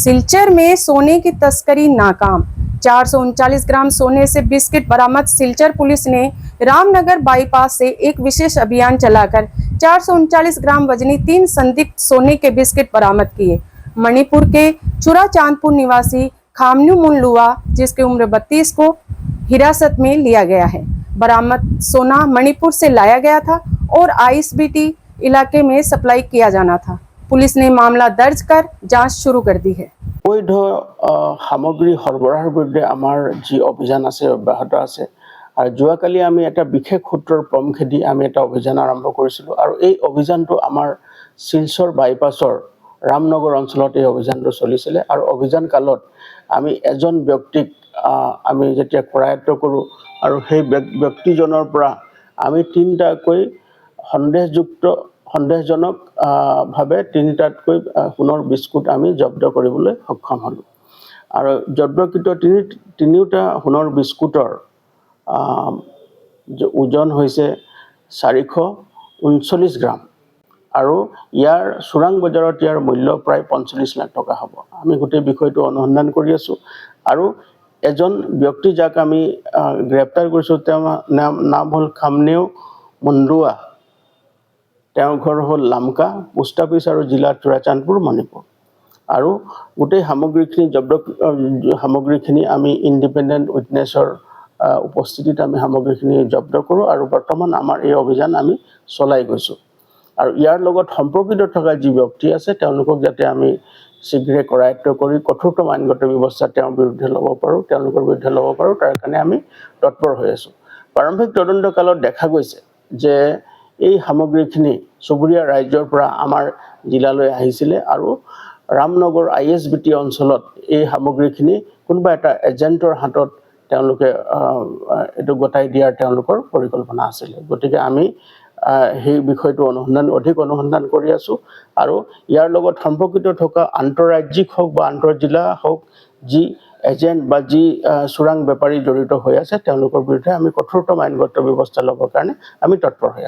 सिलचर में सोने की तस्करी नाकाम। 439 ग्राम सोने से बिस्किट बरामद। सिलचर पुलिस ने रामनगर बाईपास से एक विशेष अभियान चलाकर 439 ग्राम वजनी 3 संदिग्ध सोने के बिस्किट बरामद किए। मणिपुर के चुरा चांदपुर निवासी खामन्यू मुनलुआ, जिसकी उम्र 32 को हिरासत में लिया गया है। बरामद सोना मणिपुर से लाया गया था और आईएसबीटी इलाके में सप्लाई किया जाना था। पुलिस ने मामला दर्ज कर जांच शुरू कर दी है। অবৈধ সামগ্ৰী সৰবৰাহৰ বিৰুদ্ধে আমাৰ যি অভিযান আছে অব্যাহত আছে আৰু যোৱাকালি আমি এটা বিশেষ সূত্ৰৰ প্ৰমুখেদি আমি এটা অভিযান আৰম্ভ কৰিছিলোঁ আৰু এই অভিযানটো আমাৰ শিলচৰ বাইপাছৰ ৰামনগৰ অঞ্চলত এই অভিযানটো চলিছিলে আৰু অভিযান কালত আমি এজন ব্যক্তিক আমি যেতিয়া কৰায়ত্ব কৰোঁ আৰু সেই ব্যক্তিজনৰ পৰা আমি তিনিটাকৈ সন্দেহজনক ভাৱে তিনিটাতকৈ সোণৰ বিস্কুট আমি জব্দ কৰিবলৈ সক্ষম হ'লোঁ আৰু জব্দকৃত তিনিওটা সোণৰ বিস্কুটৰ ওজন হৈছে 439 গ্ৰাম আৰু ইয়াৰ চোৰাং বজাৰত ইয়াৰ মূল্য প্ৰায় 45 লাখ টকা হ'ব। আমি গোটেই বিষয়টো অনুসন্ধান কৰি আছোঁ আৰু এজন ব্যক্তি যাক আমি গ্ৰেপ্তাৰ কৰিছোঁ, তেওঁৰ নাম হ'ল খামনেউ মুনলুৱা। তেওঁৰ ঘৰ হ'ল লামকা, পোষ্ট অফিচ আৰু জিলা চুৰাচান্দপুৰ, মণিপুৰ। আৰু গোটেই সামগ্ৰীখিনি আমি ইণ্ডিপেণ্ডেণ্ট উইটনেছৰ উপস্থিতিত আমি সামগ্ৰীখিনি জব্দ কৰোঁ আৰু বৰ্তমান আমাৰ এই অভিযান আমি চলাই গৈছোঁ। আৰু ইয়াৰ লগত সম্পৰ্কিত থকা যি ব্যক্তি আছে তেওঁলোকক যাতে আমি শীঘ্ৰে কৰায়ত্ব কৰি কঠোৰতম আইনগত ব্যৱস্থা তেওঁৰ বিৰুদ্ধে তেওঁলোকৰ বিৰুদ্ধে ল'ব পাৰোঁ, তাৰ কাৰণে আমি তৎপৰ হৈ আছোঁ। প্ৰাৰম্ভিক তদন্ত কালত দেখা গৈছে যে এই সামগ্ৰীখিনি চুবুৰীয়া ৰাজ্যৰ পৰা আমাৰ জিলালৈ আহিছিলে আৰু ৰামনগৰ আইএছবিটি অঞ্চলত এই সামগ্ৰীখিনি কোনোবা এটা এজেণ্টৰ হাতত তেওঁলোকে এইটো গতাই দিয়াৰ তেওঁলোকৰ পৰিকল্পনা আছিলে। গতিকে আমি সেই বিষয়টো অধিক অনুসন্ধান কৰি আছোঁ আৰু ইয়াৰ লগত সম্পৰ্কিত থকা আন্তঃৰাজ্যিক হওক বা আন্তঃজিলা হওক যি এজেণ্ট বা যি চোৰাং বেপাৰী জড়িত হৈ আছে তেওঁলোকৰ বিৰুদ্ধে আমি কঠোৰতম আইনগত ব্যৱস্থা ল'বৰ কাৰণে আমি তৎপৰ হৈ আছোঁ।